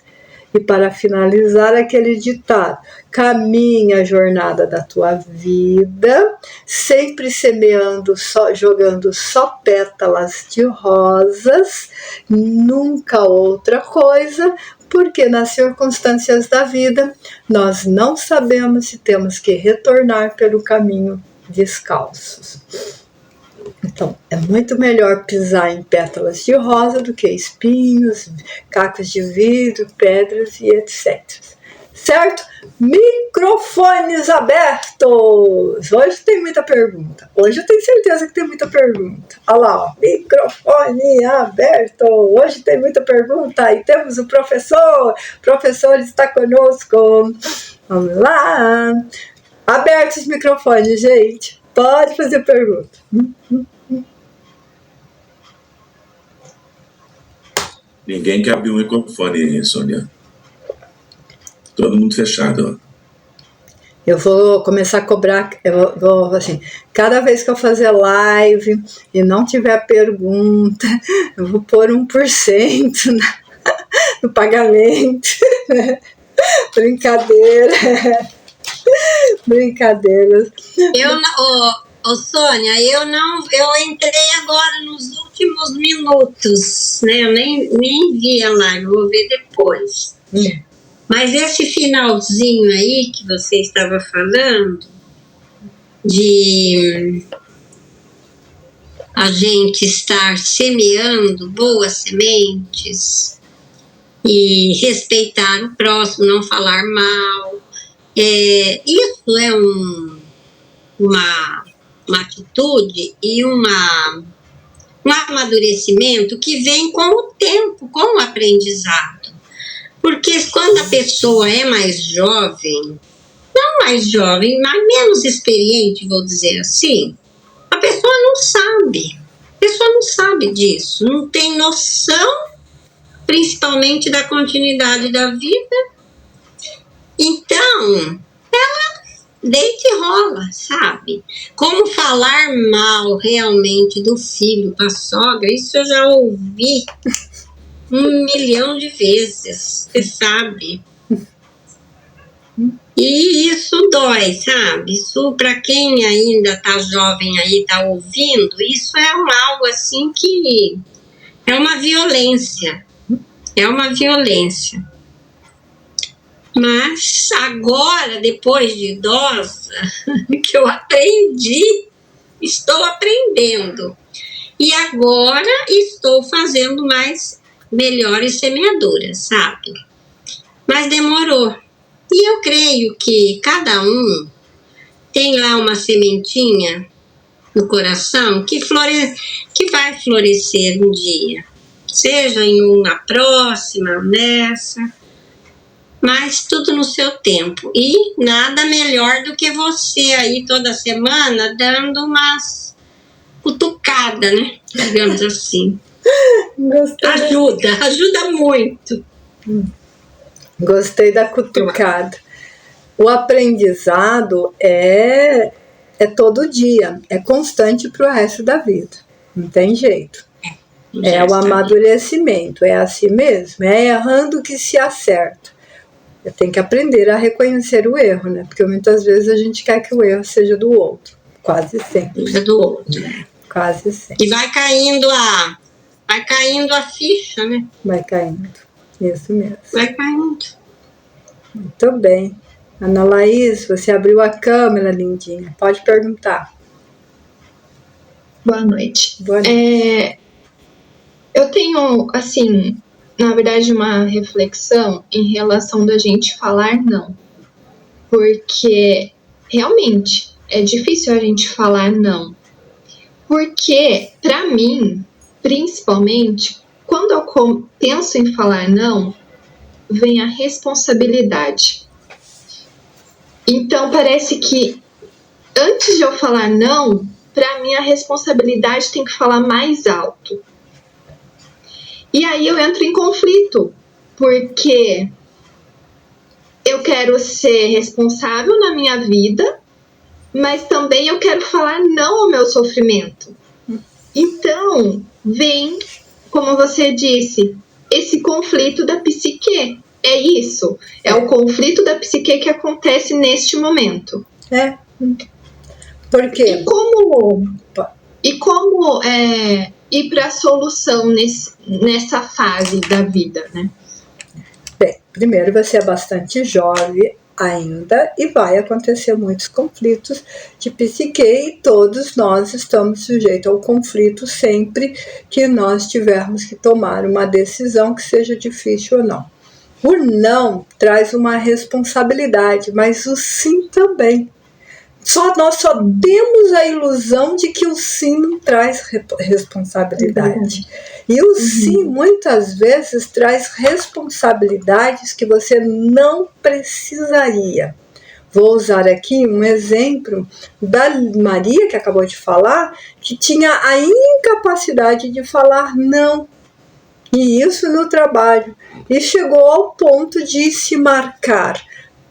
E para finalizar aquele ditado, caminha a jornada da tua vida, sempre semeando, jogando só pétalas de rosas, nunca outra coisa, porque nas circunstâncias da vida nós não sabemos se temos que retornar pelo caminho descalços. Então, é muito melhor pisar em pétalas de rosa do que espinhos, cacos de vidro, pedras e etc. Certo? Microfones abertos! Hoje tem muita pergunta. Hoje eu tenho certeza que tem muita pergunta. Olha lá, ó. Microfone aberto! Hoje tem muita pergunta e temos o professor. O professor está conosco. Vamos lá! Abertos os microfones, gente. Pode fazer pergunta. Ninguém quer abrir o microfone, Sônia. Todo mundo fechado, ó. Eu vou começar a cobrar, eu vou assim, cada vez que eu fazer live e não tiver pergunta, eu vou pôr 1% no pagamento. Brincadeira. Brincadeiras. Sônia, eu entrei agora nos últimos minutos, né? Eu nem vi a live, vou ver depois. Mas esse finalzinho aí que você estava falando, de a gente estar semeando boas sementes e respeitar o próximo, não falar mal, isso é uma atitude e um amadurecimento que vem com o tempo, com o aprendizado. Porque quando a pessoa é mais jovem, não mais jovem, mas menos experiente, vou dizer assim, a pessoa não sabe. A pessoa não sabe disso, não tem noção, principalmente da continuidade da vida. Então, ela deita e rola, sabe? Como falar mal realmente do filho para a sogra, isso eu já ouvi 1 milhão de vezes, você sabe? E isso dói, sabe? Isso, para quem ainda tá jovem aí, tá ouvindo, isso é algo assim que é uma violência. É uma violência. Mas agora, depois de idosa, que eu aprendi, estou aprendendo. E agora estou fazendo melhores semeaduras, sabe? Mas demorou. E eu creio que cada um tem lá uma sementinha no coração que vai florescer um dia. Seja em uma próxima, nessa, mas tudo no seu tempo. E nada melhor do que você aí toda semana dando umas cutucadas, né? Digamos assim. Ajuda muito. Gostei da cutucada. O aprendizado é todo dia, é constante para o resto da vida. Não tem jeito. É o amadurecimento, é assim mesmo. É errando que se acerta. Eu tenho que aprender a reconhecer o erro, né? Porque muitas vezes a gente quer que o erro seja do outro. Quase sempre. Seja do outro. Quase sempre. E vai caindo a ficha, né? Vai caindo. Isso mesmo. Vai caindo. Muito bem. Ana Laís, você abriu a câmera, lindinha. Pode perguntar. Boa noite. Boa noite. Eu tenho, assim, na verdade, uma reflexão em relação da gente falar não. Porque, realmente, é difícil a gente falar não. Porque, para mim, principalmente, quando eu penso em falar não, vem a responsabilidade. Então, parece que antes de eu falar não, para mim a responsabilidade tem que falar mais alto. E aí eu entro em conflito, porque eu quero ser responsável na minha vida, mas também eu quero falar não ao meu sofrimento. Então, vem, como você disse, esse conflito da psique. É isso. É o conflito da psique que acontece neste momento. Por quê? E como ir para a solução nessa fase da vida, né? Bem, primeiro você é bastante jovem ainda e vai acontecer muitos conflitos de psique e todos nós estamos sujeitos ao conflito sempre que nós tivermos que tomar uma decisão que seja difícil ou não. O não traz uma responsabilidade, mas o sim também. Nós só temos a ilusão de que o sim não traz responsabilidade. E o sim, muitas vezes, traz responsabilidades que você não precisaria. Vou usar aqui um exemplo da Maria, que acabou de falar, que tinha a incapacidade de falar não. E isso no trabalho. E chegou ao ponto de se marcar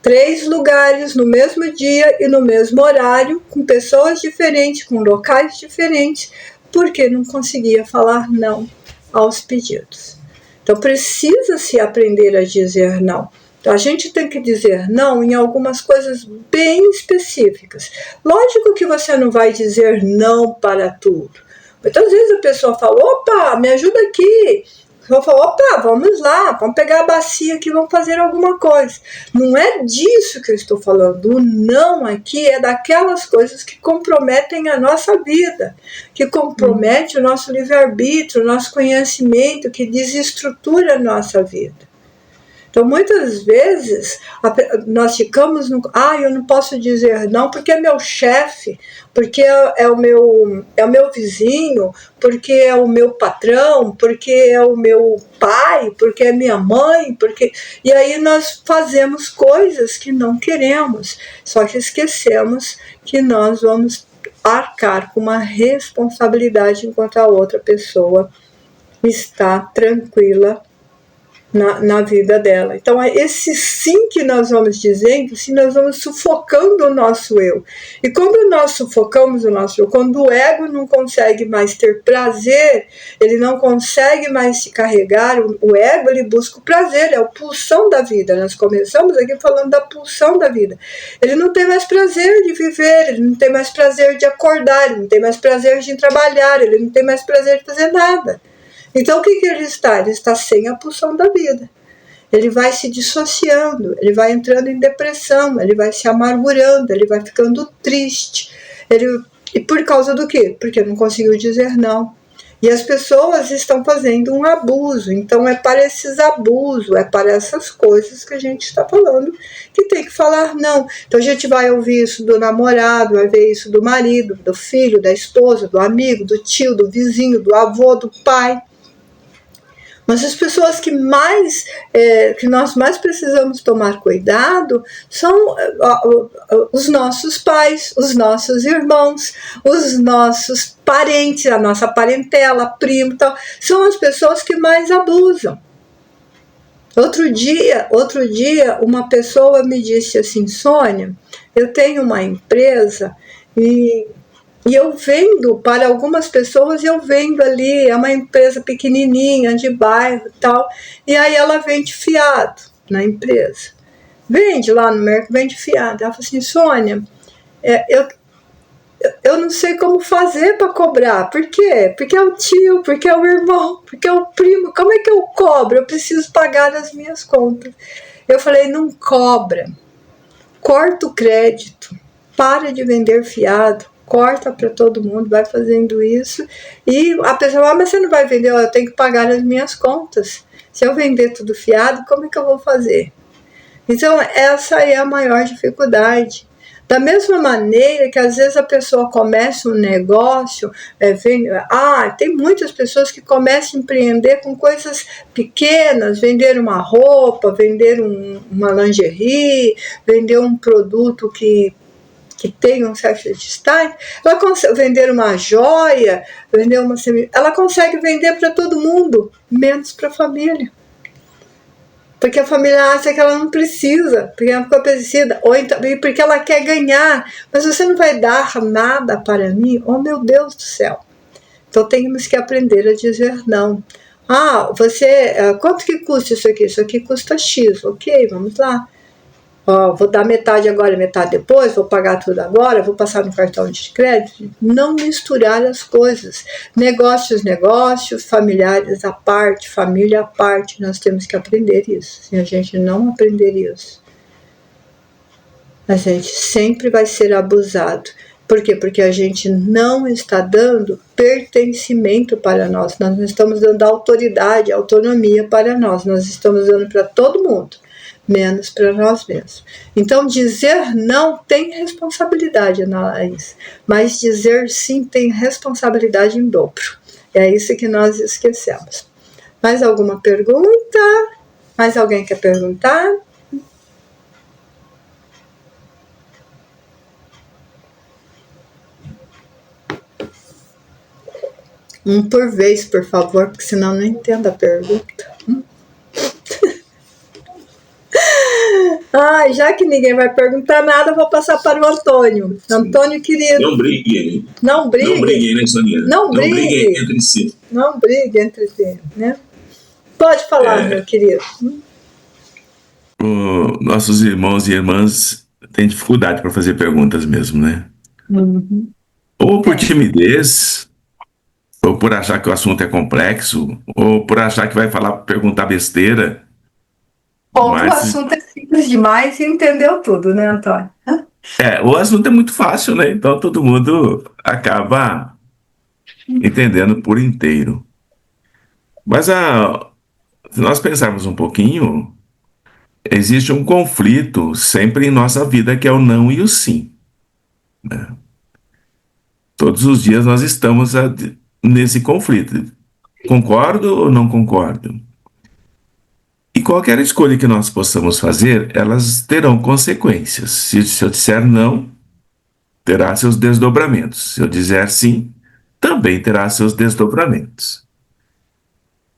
3 lugares no mesmo dia e no mesmo horário, com pessoas diferentes, com locais diferentes, porque não conseguia falar não aos pedidos. Então precisa-se aprender a dizer não. Então, a gente tem que dizer não em algumas coisas bem específicas. Lógico que você não vai dizer não para tudo. Muitas vezes a pessoa fala, opa, me ajuda aqui. Eu falo, opa, vamos lá, vamos pegar a bacia aqui, vamos fazer alguma coisa. Não é disso que eu estou falando. O não aqui é daquelas coisas que comprometem a nossa vida, que compromete o nosso livre-arbítrio, o nosso conhecimento, que desestrutura a nossa vida. Então, muitas vezes, nós ficamos no... eu não posso dizer não porque é meu chefe, porque é o meu vizinho, porque é o meu patrão, porque é o meu pai, porque é minha mãe, porque... E aí nós fazemos coisas que não queremos, só que esquecemos que nós vamos arcar com uma responsabilidade enquanto a outra pessoa está tranquila na vida dela. Então, é esse sim que nós vamos dizendo, se nós vamos sufocando o nosso eu. E quando nós sufocamos o nosso eu, quando o ego não consegue mais ter prazer, ele não consegue mais se carregar, o ego ele busca o prazer, é a pulsão da vida. Nós começamos aqui falando da pulsão da vida. Ele não tem mais prazer de viver, ele não tem mais prazer de acordar, ele não tem mais prazer de trabalhar, ele não tem mais prazer de fazer nada. Então, o que ele está? Ele está sem a pulsão da vida. Ele vai se dissociando, ele vai entrando em depressão, ele vai se amargurando, ele vai ficando triste. E por causa do quê? Porque não conseguiu dizer não. E as pessoas estão fazendo um abuso. Então, é para esses abusos, é para essas coisas que a gente está falando, que tem que falar não. Então, a gente vai ouvir isso do namorado, vai ver isso do marido, do filho, da esposa, do amigo, do tio, do vizinho, do avô, do pai. Mas as pessoas que nós mais precisamos tomar cuidado são os nossos pais, os nossos irmãos, os nossos parentes, a nossa parentela, primo, tal. São as pessoas que mais abusam. Outro dia, uma pessoa me disse assim, Sônia, eu tenho uma empresa e eu vendo para algumas pessoas, eu vendo ali, é uma empresa pequenininha, de bairro e tal, e aí ela vende fiado na empresa. Vende lá no mercado, vende fiado. Ela falou assim, Sônia, eu não sei como fazer para cobrar. Por quê? Porque é o tio, porque é o irmão, porque é o primo. Como é que eu cobro? Eu preciso pagar as minhas contas. Eu falei, não cobra. Corta o crédito. Para de vender fiado. Corta para todo mundo, vai fazendo isso. E a pessoa fala, mas você não vai vender? Eu tenho que pagar as minhas contas. Se eu vender tudo fiado, como é que eu vou fazer? Então, essa é a maior dificuldade. Da mesma maneira que às vezes a pessoa começa um negócio, tem muitas pessoas que começam a empreender com coisas pequenas, vender uma roupa, vender uma lingerie, vender um produto que tem um certo destaque, ela consegue vender uma joia, ela consegue vender para todo mundo, menos para a família. Porque a família acha que ela não precisa, porque ela ficou precisa, ou então, porque ela quer ganhar, mas você não vai dar nada para mim? Oh, meu Deus do céu! Então, temos que aprender a dizer não. Quanto que custa isso aqui? Isso aqui custa X, ok, vamos lá. Vou dar metade agora e metade depois, vou pagar tudo agora, vou passar no cartão de crédito. Não misturar as coisas. Negócios, familiares à parte, família à parte. Nós temos que aprender isso. Se a gente não aprender isso, a gente sempre vai ser abusado. Por quê? Porque a gente não está dando pertencimento para nós. Nós não estamos dando autoridade, autonomia para nós. Nós estamos dando para todo mundo, menos para nós mesmos. Então, dizer não tem responsabilidade, Anaís, mas dizer sim tem responsabilidade em dobro. É isso que nós esquecemos. Mais alguma pergunta? Mais alguém quer perguntar? Um por vez, por favor, porque senão eu não entendo a pergunta. Mas já que ninguém vai perguntar nada, eu vou passar para o Antônio. Antônio, querido. Não briguem. Não brigue. Não briguem, né, Soninha? Não briguem entre si. Não brigue entre si, né? Pode falar, meu querido. Nossos irmãos e irmãs têm dificuldade para fazer perguntas mesmo, né? Uhum. Ou por timidez, ou por achar que o assunto é complexo, ou por achar que vai perguntar besteira. Ou o assunto é simples demais e entendeu tudo, né, Antônio? O assunto é muito fácil, né? Então todo mundo acaba entendendo por inteiro. Mas se nós pensarmos um pouquinho, existe um conflito sempre em nossa vida que é o não e o sim, né? Todos os dias nós estamos nesse conflito. Concordo ou não concordo? E qualquer escolha que nós possamos fazer, elas terão consequências. Se eu disser não, terá seus desdobramentos. Se eu disser sim, também terá seus desdobramentos.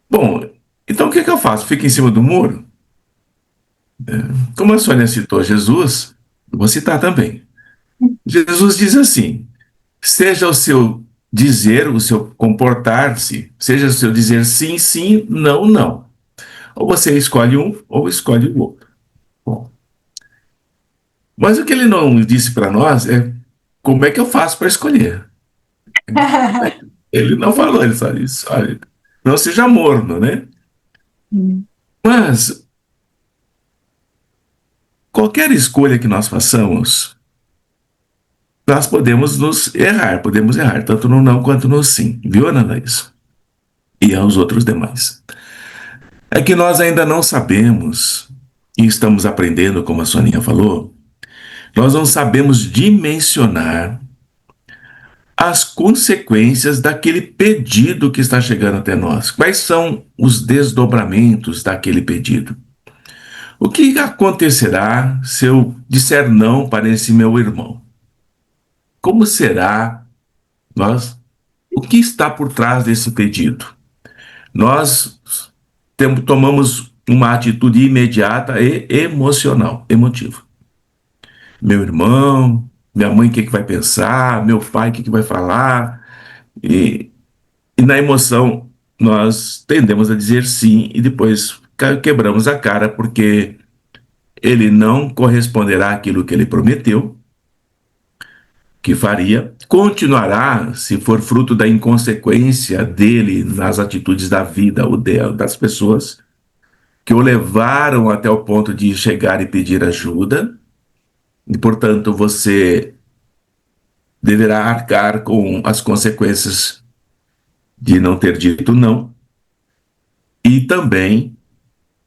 Bom, então o que eu faço? Fico em cima do muro? Como a Sônia citou Jesus, vou citar também. Jesus diz assim: seja o seu dizer, o seu comportar-se, seja o seu dizer sim, sim, não, não. Ou você escolhe um, ou escolhe o outro. Bom, mas o que ele não disse para nós é como é que eu faço para escolher. Ele não falou, ele só disse: olha, não seja morno, né? Mas qualquer escolha que nós façamos, nós podemos errar, tanto no não quanto no sim. Viu, Ananias? E aos outros demais. É que nós ainda não sabemos, e estamos aprendendo, como a Soninha falou, nós não sabemos dimensionar as consequências daquele pedido que está chegando até nós. Quais são os desdobramentos daquele pedido? O que acontecerá se eu disser não para esse meu irmão? Como será o que está por trás desse pedido? Nós tomamos uma atitude imediata e emotiva. Meu irmão, minha mãe, o que vai pensar? Meu pai, o que vai falar? E na emoção, nós tendemos a dizer sim e depois quebramos a cara porque ele não corresponderá àquilo que ele prometeu que faria, continuará, se for fruto da inconsequência dele nas atitudes da vida ou das pessoas que o levaram até o ponto de chegar e pedir ajuda, e, portanto, você deverá arcar com as consequências de não ter dito não, e também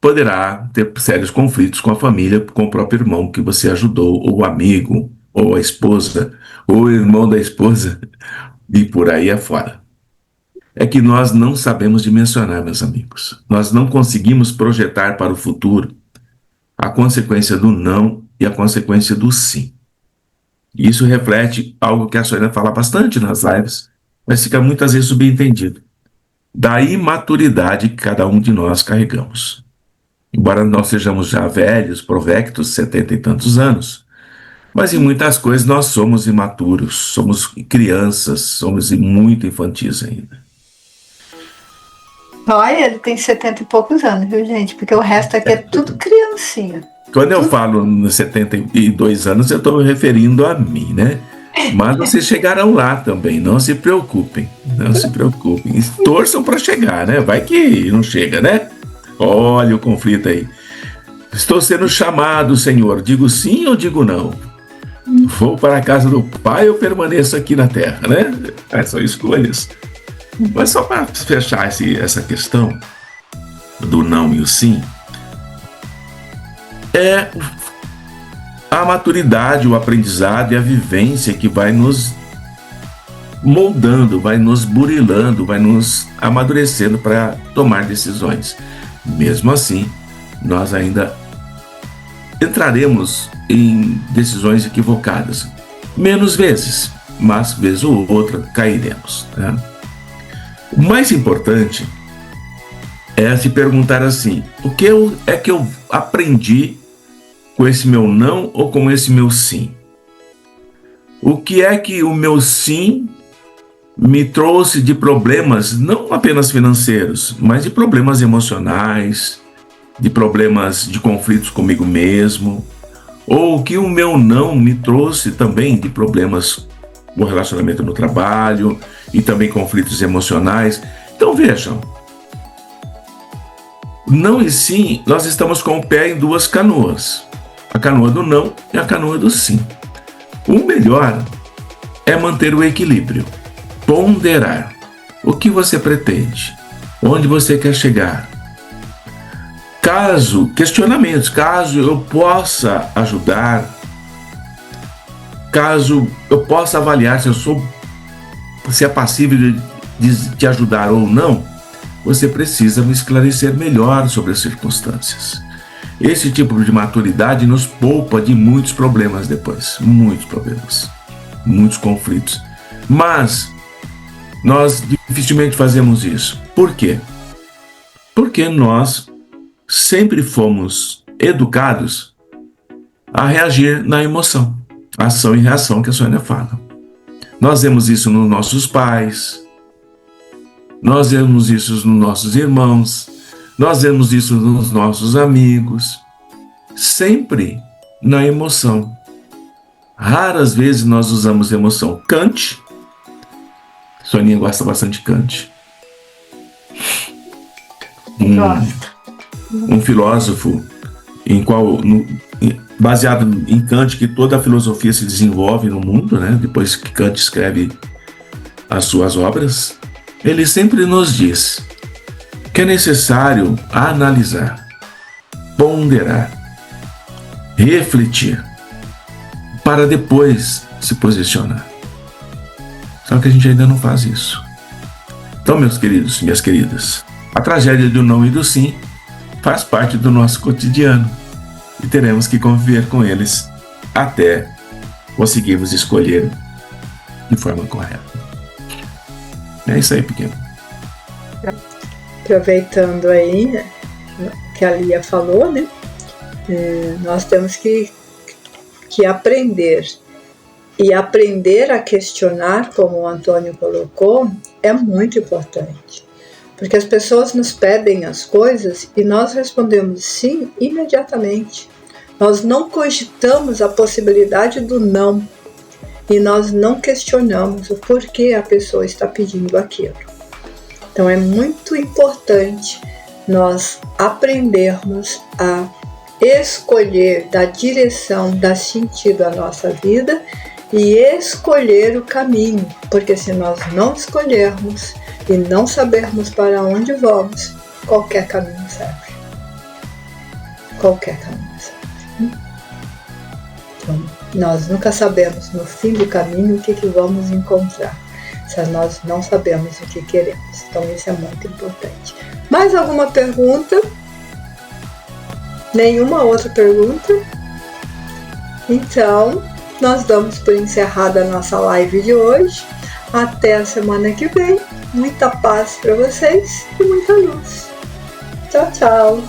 poderá ter sérios conflitos com a família, com o próprio irmão que você ajudou, ou o amigo, ou a esposa, ou o irmão da esposa, e por aí afora. É que nós não sabemos dimensionar, meus amigos. Nós não conseguimos projetar para o futuro a consequência do não e a consequência do sim. Isso reflete algo que a Sônia fala bastante nas lives, mas fica muitas vezes subentendido. Da imaturidade que cada um de nós carregamos. Embora nós sejamos já velhos, provectos, 70 e tantos anos, mas em muitas coisas nós somos imaturos, somos crianças, somos muito infantis ainda. Olha, ele tem 70 e poucos anos, viu, gente? Porque o resto aqui é tudo criancinha. Quando eu falo nos 72 anos, eu estou me referindo a mim, né? Mas vocês chegarão lá também, não se preocupem, não se preocupem. Torçam para chegar, né? Vai que não chega, né? Olha o conflito aí. Estou sendo chamado, Senhor. Digo sim ou digo não? Vou para a casa do Pai ou permaneço aqui na terra, né? São escolhas. Mas só para fechar essa questão do não e o sim, é a maturidade, o aprendizado e a vivência que vai nos moldando, vai nos burilando, vai nos amadurecendo para tomar decisões. Mesmo assim, nós ainda entraremos em decisões equivocadas. Menos vezes, mas vez ou outra cairemos, né? O mais importante é se perguntar assim: o que é que eu aprendi com esse meu não ou com esse meu sim? O que é que o meu sim me trouxe de problemas, não apenas financeiros, mas de problemas emocionais, de problemas de conflitos comigo mesmo, ou o que o meu não me trouxe também de problemas no relacionamento no trabalho e também conflitos emocionais. Então vejam, não e sim, nós estamos com o pé em duas canoas, a canoa do não e a canoa do sim. O melhor é manter o equilíbrio, ponderar o que você pretende, onde você quer chegar. Questionamentos, caso eu possa ajudar, caso eu possa avaliar se é passível de te ajudar ou não, você precisa me esclarecer melhor sobre as circunstâncias. Esse tipo de maturidade nos poupa de muitos problemas depois, muitos problemas, muitos conflitos. Mas nós dificilmente fazemos isso. Por quê? Porque nós sempre fomos educados a reagir na emoção, ação e reação que a Sônia fala. Nós vemos isso nos nossos pais, nós vemos isso nos nossos irmãos, nós vemos isso nos nossos amigos, sempre na emoção. Raras vezes nós usamos emoção. Kant, Soninha gosta bastante de Kant. Um filósofo baseado em Kant, que toda a filosofia se desenvolve no mundo, né? Depois que Kant escreve as suas obras, ele sempre nos diz que é necessário analisar, ponderar, refletir, para depois se posicionar. Só que a gente ainda não faz isso. Então, meus queridos, minhas queridas, a tragédia do não e do sim faz parte do nosso cotidiano e teremos que conviver com eles até conseguirmos escolher de forma correta. É isso aí, pequeno. Aproveitando aí, né, que a Lia falou, né? Nós temos que aprender. E aprender a questionar, como o Antônio colocou, é muito importante. Porque as pessoas nos pedem as coisas e nós respondemos sim imediatamente. Nós não cogitamos a possibilidade do não. E nós não questionamos o porquê a pessoa está pedindo aquilo. Então é muito importante nós aprendermos a escolher, dar direção, dar sentido à nossa vida e escolher o caminho, porque se nós não escolhermos e não sabermos para onde vamos, qualquer caminho serve. Qualquer caminho serve. Então, nós nunca sabemos no fim do caminho o que vamos encontrar, se nós não sabemos o que queremos. Então isso é muito importante. Mais alguma pergunta? Nenhuma outra pergunta? Então, nós damos por encerrada a nossa live de hoje. Até a semana que vem. Muita paz para vocês e muita luz. Tchau, tchau.